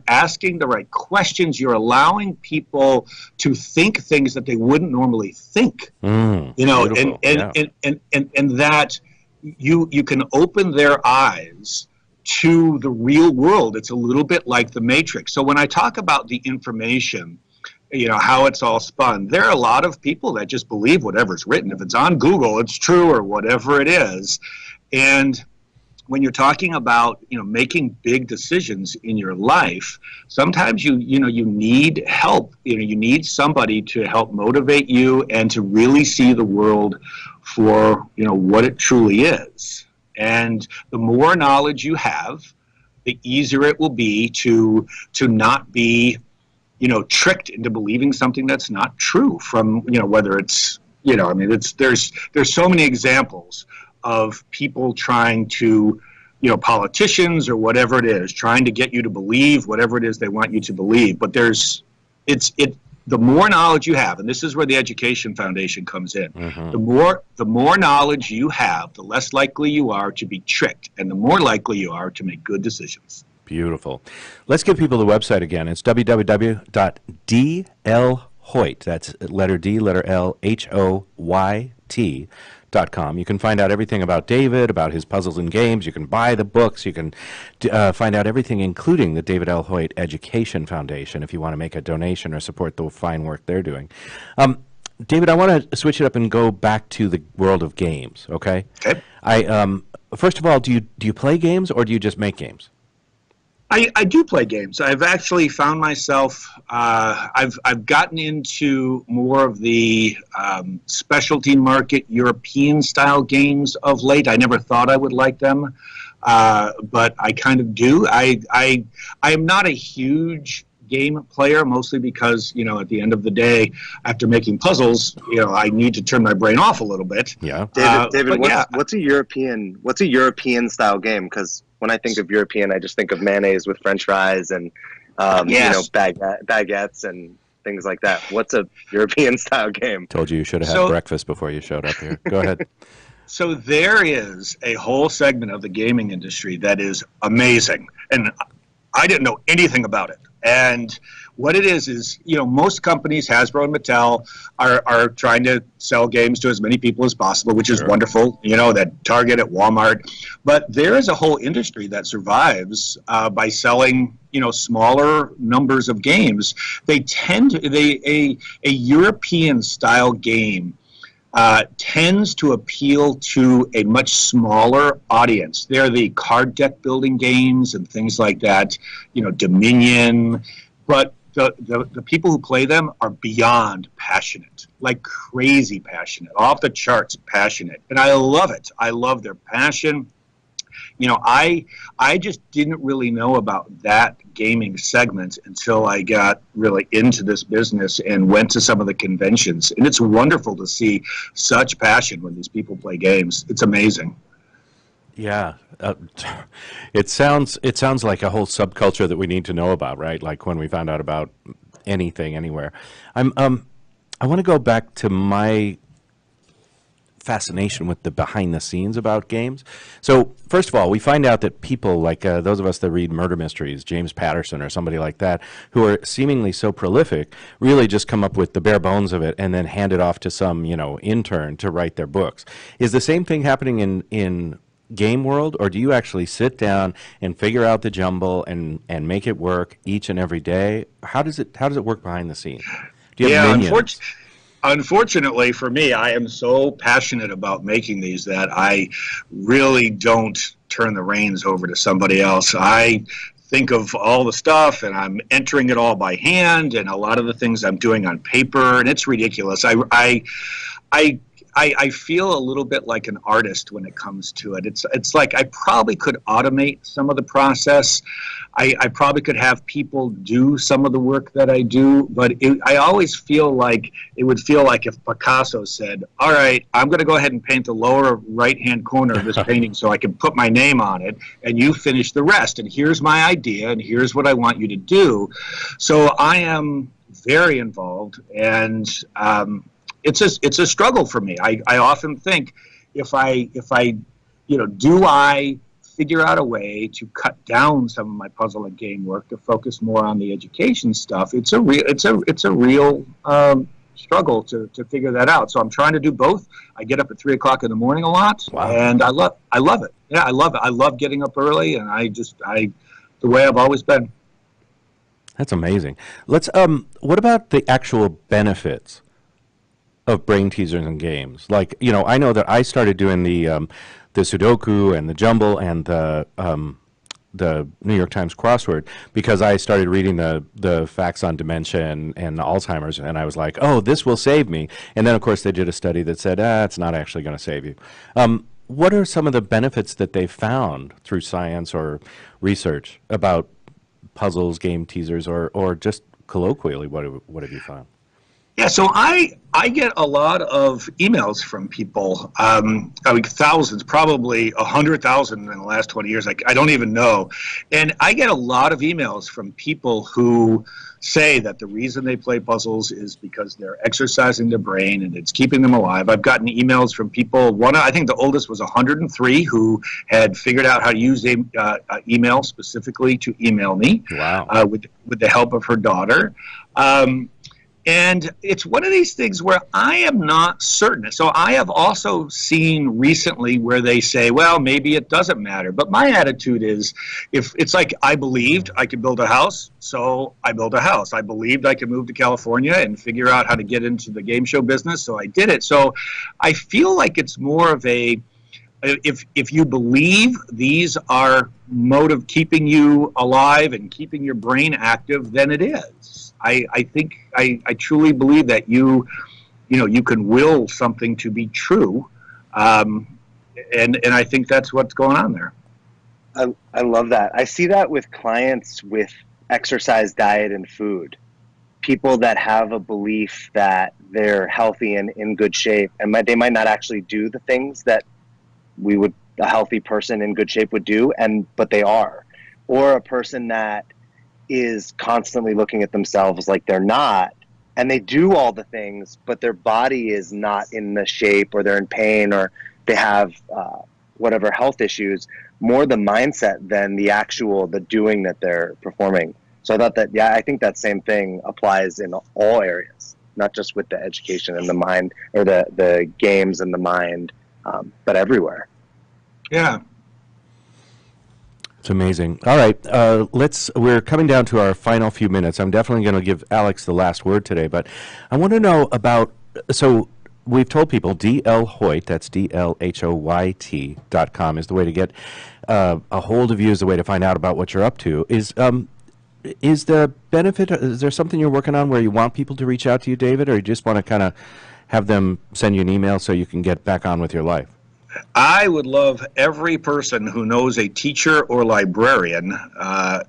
asking the right questions. You're allowing people to think things that they wouldn't normally think, and that you can open their eyes to the real world. It's a little bit like the Matrix. So when I talk about the information, how it's all spun, there are a lot of people that just believe whatever's written. If it's on Google, it's true, or whatever it is. And when you're talking about, making big decisions in your life, sometimes you need help. You need somebody to help motivate you and to really see the world for, what it truly is. And the more knowledge you have, the easier it will be to not be tricked into believing something that's not true from, whether it's, there's so many examples of people trying to, politicians or whatever it is, trying to get you to believe whatever it is they want you to believe. But the more knowledge you have, and this is where the Education Foundation comes in, the more knowledge you have, the less likely you are to be tricked, and the more likely you are to make good decisions. Beautiful. Let's give people the website again. It's www.dlhoyt. That's letter D, letter L, HOYT.com. You can find out everything about David, about his puzzles and games. You can buy the books. You can find out everything, including the David L. Hoyt Education Foundation, if you want to make a donation or support the fine work they're doing. David, I want to switch it up and go back to the world of games, okay? Okay. First of all, do you play games or do you just make games? I do play games. I've actually found myself, I've gotten into more of the specialty market European style games of late. I never thought I would like them, but I kind of do. I am not a huge game player, mostly because, at the end of the day, after making puzzles, I need to turn my brain off a little bit. Yeah. David, what's a European style game? Because when I think of European, I just think of mayonnaise with French fries and baguettes and things like that. What's a European style game? Told you should have had breakfast before you showed up here. Go ahead. So there is a whole segment of the gaming industry that is amazing, and I didn't know anything about it. And what it is, most companies, Hasbro and Mattel, are trying to sell games to as many people as possible, which is wonderful, that Target, at Walmart. But there is a whole industry that survives by selling, smaller numbers of games. A European-style game tends to appeal to a much smaller audience. They're the card deck building games and things like that, Dominion. But the people who play them are beyond passionate, like crazy passionate, off the charts passionate. And I love it. I love their passion. I just didn't really know about that gaming segment until I got really into this business and went to some of the conventions. And it's wonderful to see such passion when these people play games. It's amazing. Yeah, it sounds like a whole subculture that we need to know about, right? Like when we found out about anything, anywhere. I want to go back to my fascination with the behind the scenes about games. So first of all, we find out that people like those of us that read murder mysteries, James Patterson or somebody like that, who are seemingly so prolific, really just come up with the bare bones of it and then hand it off to some intern to write their books. Is the same thing happening in game world, or do you actually sit down and figure out the jumble and make it work each and every day? How does it work behind the scenes? Do you have minions? Unfortunately for me, I am so passionate about making these that I really don't turn the reins over to somebody else. I think of all the stuff, and I'm entering it all by hand, and a lot of the things I'm doing on paper, and it's ridiculous. I feel a little bit like an artist when it comes to it. It's like I probably could automate some of the process. I probably could have people do some of the work that I do, but I always feel like it would feel like if Picasso said, all right, I'm going to go ahead and paint the lower right-hand corner of this painting so I can put my name on it, and you finish the rest, and here's my idea, and here's what I want you to do. So I am very involved, and it's a struggle for me. I often think if I do I figure out a way to cut down some of my puzzle and game work to focus more on the education stuff. It's a real struggle to figure that out. So I'm trying to do both. I get up at 3 o'clock in the morning a lot, and I love it. Yeah, I love it. I love getting up early, and the way I've always been. That's amazing. Let's what about the actual benefits of brain teasers and games? Like, I know that I started doing the Sudoku and the Jumble and the New York Times crossword because I started reading the facts on dementia and Alzheimer's, and I was like, oh, this will save me. And then, of course, they did a study that said, it's not actually going to save you. What are some of the benefits that they found through science or research about puzzles, game teasers, or just colloquially, what have you found? Yeah, so I get a lot of emails from people, thousands, probably 100,000 in the last 20 years. I don't even know. And I get a lot of emails from people who say that the reason they play puzzles is because they're exercising their brain and it's keeping them alive. I've gotten emails from people, I think the oldest was 103, who had figured out how to use email specifically to email me. Wow. With the help of her daughter. And it's one of these things where I am not certain. So I have also seen recently where they say, well, maybe it doesn't matter. But my attitude is, if it's like I believed I could build a house, so I built a house. I believed I could move to California and figure out how to get into the game show business, so I did it. So I feel like it's more of if you believe these are mode of keeping you alive and keeping your brain active, then it is. I think I truly believe that you can will something to be true, and I think that's what's going on there. I love that. I see that with clients with exercise, diet, and food. People that have a belief that they're healthy and in good shape, and they might not actually do the things that a healthy person in good shape would do, but they are. Or a person that is constantly looking at themselves like they're not, and they do all the things, but their body is not in the shape, or they're in pain, or they have whatever health issues, more the mindset than the doing that they're performing. So I thought that, I think that same thing applies in all areas, not just with the education and the mind, or the games and the mind, but everywhere. Yeah. It's amazing. All right, we're coming down to our final few minutes. I'm definitely going to give Alex the last word today, but I want to know about, so we've told people DL Hoyt, that's DLHOYT.com is the way to get a hold of you, is the way to find out about what you're up to. Is the benefit, is there something you're working on where you want people to reach out to you, David, or you just want to kind of have them send you an email so you can get back on with your life? I would love every person who knows a teacher or librarian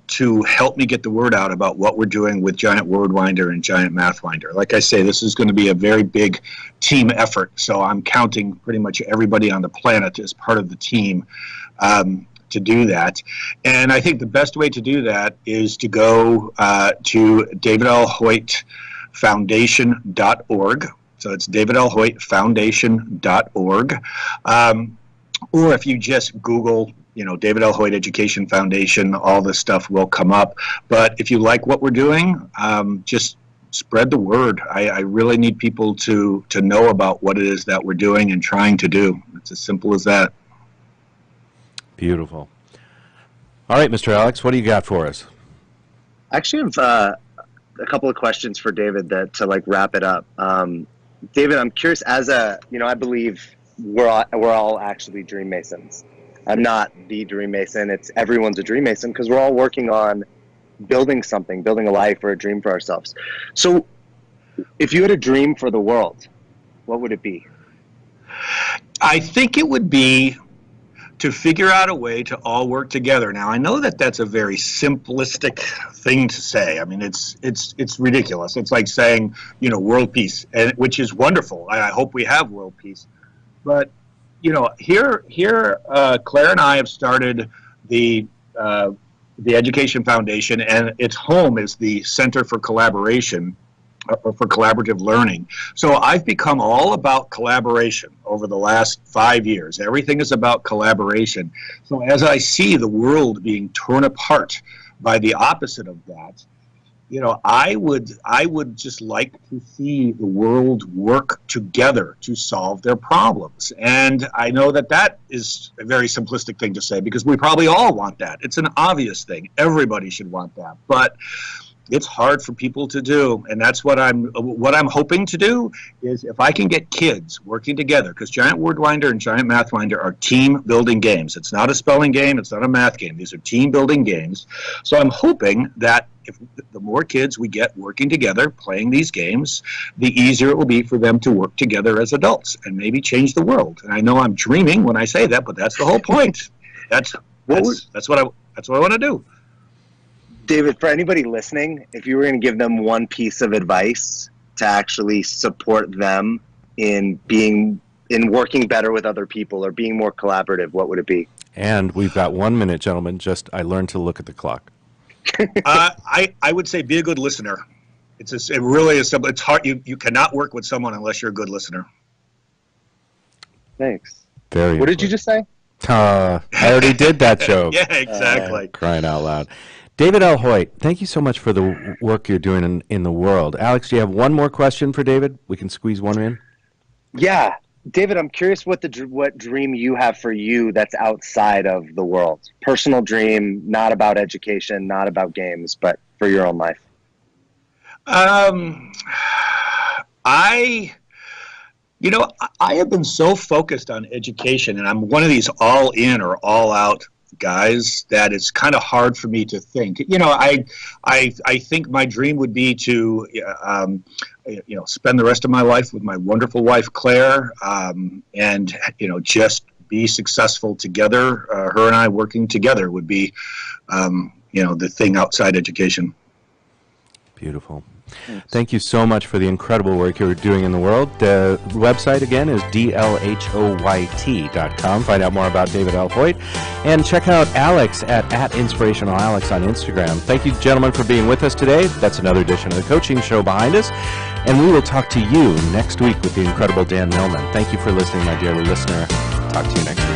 to help me get the word out about what we're doing with Giant Wordwinder and Giant Mathwinder. Like I say, this is going to be a very big team effort, so I'm counting pretty much everybody on the planet as part of the team to do that. And I think the best way to do that is to go to davidlhoytfoundation.org. So it's davidlhoytfoundation.org. Or if you just Google, David L. Hoyt Education Foundation, all this stuff will come up. But if you like what we're doing, just spread the word. I really need people to know about what it is that we're doing and trying to do. It's as simple as that. Beautiful. All right, Mr. Alex, what do you got for us? I actually have a couple of questions for David to wrap it up. David, I'm curious, I believe we're all actually DreamMasons. I'm not the DreamMason. Everyone's a DreamMason because we're all working on building something, building a life or a dream for ourselves. So if you had a dream for the world, what would it be? I think it would be to figure out a way to all work together. Now, I know that that's a very simplistic thing to say. I mean, it's ridiculous. It's like saying, world peace, which is wonderful. I hope we have world peace. But, here, Claire and I have started the Education Foundation, and its home is the Center for Collaboration, or for Collaborative Learning. So I've become all about collaboration over the last 5 years. Everything is about collaboration. So as I see the world being torn apart by the opposite of that, I would just like to see the world work together to solve their problems. And I know that is a very simplistic thing to say because we probably all want that. It's an obvious thing. Everybody should want that. But it's hard for people to do, and that's what I'm hoping to do is if I can get kids working together, because Giant Wordwinder and Giant Mathwinder are team-building games. It's not a spelling game. It's not a math game. These are team-building games. So I'm hoping that if the more kids we get working together, playing these games, the easier it will be for them to work together as adults and maybe change the world. And I know I'm dreaming when I say that, but that's the whole point. That's what I want to do. David, for anybody listening, if you were going to give them one piece of advice to actually support them in working better with other people or being more collaborative, what would it be? And we've got 1 minute, gentlemen. I learned to look at the clock. I would say be a good listener. It really is simple. It's hard. You cannot work with someone unless you're a good listener. Thanks. What did you just say? I already did that joke. Yeah, exactly. Crying out loud. David L. Hoyt, thank you so much for the work you're doing in the world. Alex, do you have one more question for David? We can squeeze one in. Yeah. David, I'm curious what dream you have for you that's outside of the world. Personal dream, not about education, not about games, but for your own life. I have been so focused on education, and I'm one of these all in or all out guys that it's kind of hard for me to think. I think my dream would be to spend the rest of my life with my wonderful wife Claire, and just be successful together. Her and I working together would be the thing outside education. Beautiful. Thank you so much for the incredible work you're doing in the world. The website again is dlhoyt.com. Find out more about David L. Hoyt. And check out Alex at InspirationalAlex on Instagram. Thank you, gentlemen, for being with us today. That's another edition of the Coaching Show behind us. And we will talk to you next week with the incredible Dan Millman. Thank you for listening, my dear listener. Talk to you next week.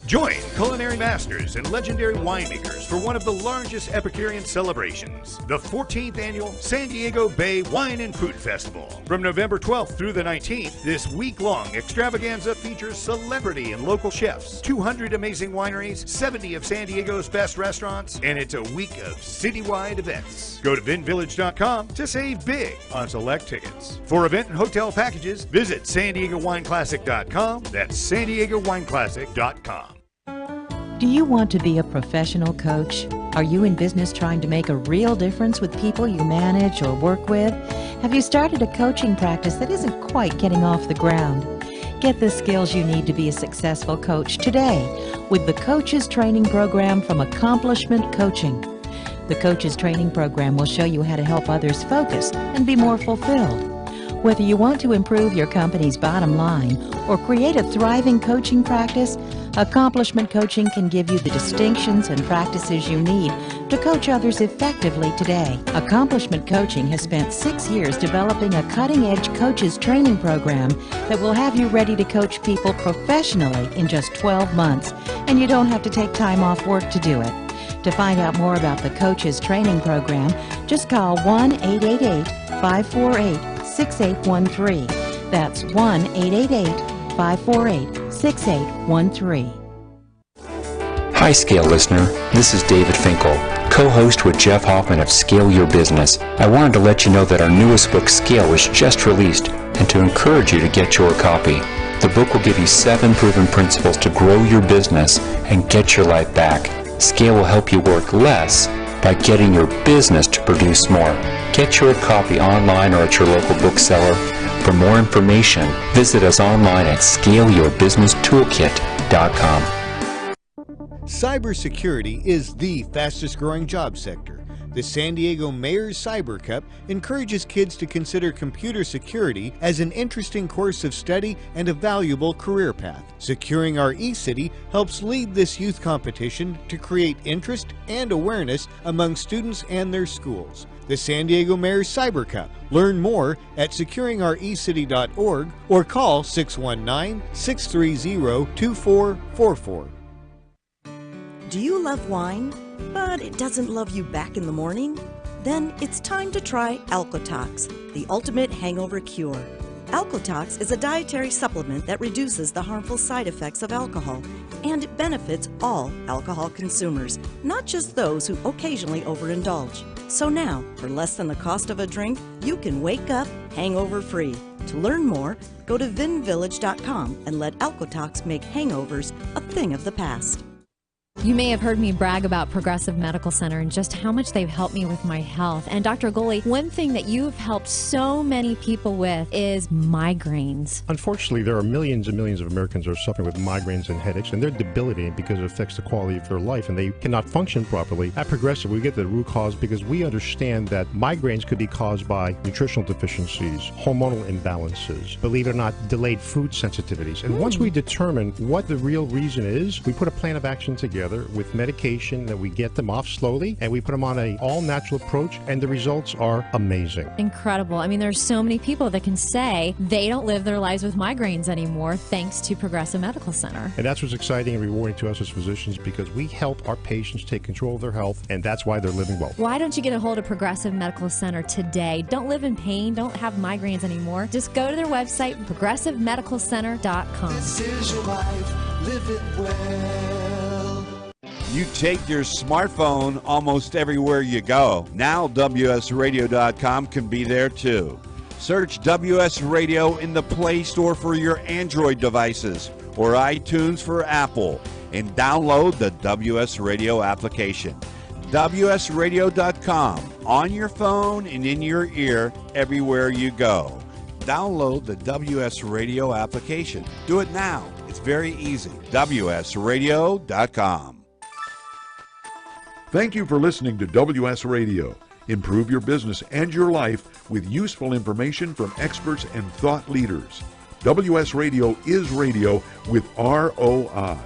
Join culinary masters and legendary winemakers for one of the largest Epicurean celebrations, the 14th annual San Diego Bay Wine and Food Festival. From November 12th through the 19th, this week-long extravaganza features celebrity and local chefs, 200 amazing wineries, 70 of San Diego's best restaurants, and it's a week of citywide events. Go to vinvillage.com to save big on select tickets. For event and hotel packages, visit sandiegowineclassic.com. That's sandiegowineclassic.com. Do you want to be a professional coach? Are you in business trying to make a real difference with people you manage or work with? Have you started a coaching practice that isn't quite getting off the ground? Get the skills you need to be a successful coach today with the Coaches Training Program from Accomplishment Coaching. The Coaches Training Program will show you how to help others focus and be more fulfilled. Whether you want to improve your company's bottom line or create a thriving coaching practice, Accomplishment Coaching can give you the distinctions and practices you need to coach others effectively today. Accomplishment Coaching has spent 6 years developing a cutting-edge coaches training program that will have you ready to coach people professionally in just 12 months, and you don't have to take time off work to do it. To find out more about the Coaches Training Program, just call 1-888-548-6813. That's 1-888-548-6813. Hi, Scale listener. This is David Finkel, co-host with Jeff Hoffman of Scale Your Business. I wanted to let you know that our newest book, Scale, was just released, and to encourage you to get your copy. The book will give you 7 proven principles to grow your business and get your life back. Scale will help you work less by getting your business to produce more. Get your copy online or at your local bookseller. For more information, visit us online at scaleyourbusinesstoolkit.com. Cybersecurity is the fastest growing job sector. The San Diego Mayor's Cyber Cup encourages kids to consider computer security as an interesting course of study and a valuable career path. Securing Our eCity helps lead this youth competition to create interest and awareness among students and their schools. The San Diego Mayor's Cyber Cup. Learn more at securingourEcity.org or call 619-630-2444. Do you love wine, but it doesn't love you back in the morning? Then it's time to try Alcotox, the ultimate hangover cure. Alcotox is a dietary supplement that reduces the harmful side effects of alcohol, and it benefits all alcohol consumers, not just those who occasionally overindulge. So now, for less than the cost of a drink, you can wake up hangover-free. To learn more, go to vinvillage.com and let Alcotox make hangovers a thing of the past. You may have heard me brag about Progressive Medical Center and just how much they've helped me with my health. And Dr. Goley, one thing that you've helped so many people with is migraines. Unfortunately, there are millions and millions of Americans who are suffering with migraines and headaches, and they're debilitating because it affects the quality of their life, and they cannot function properly. At Progressive, we get the root cause because we understand that migraines could be caused by nutritional deficiencies, hormonal imbalances, believe it or not, delayed food sensitivities. And once we determine what the real reason is, we put a plan of action together with medication that we get them off slowly, and we put them on an all-natural approach, and the results are amazing. Incredible. I mean, there's so many people that can say they don't live their lives with migraines anymore thanks to Progressive Medical Center. And that's what's exciting and rewarding to us as physicians, because we help our patients take control of their health, and that's why they're living well. Why don't you get a hold of Progressive Medical Center today? Don't live in pain. Don't have migraines anymore. Just go to their website, progressivemedicalcenter.com. This is your life. Live it well. You take your smartphone almost everywhere you go. Now WSRadio.com can be there too. Search WS Radio in the Play Store for your Android devices or iTunes for Apple, and download the WS Radio application. WSRadio.com, on your phone and in your ear everywhere you go. download the WS Radio application. Do it now. It's very easy. WSRadio.com. Thank you for listening to WS Radio. Improve your business and your life with useful information from experts and thought leaders. WS Radio is radio with ROI.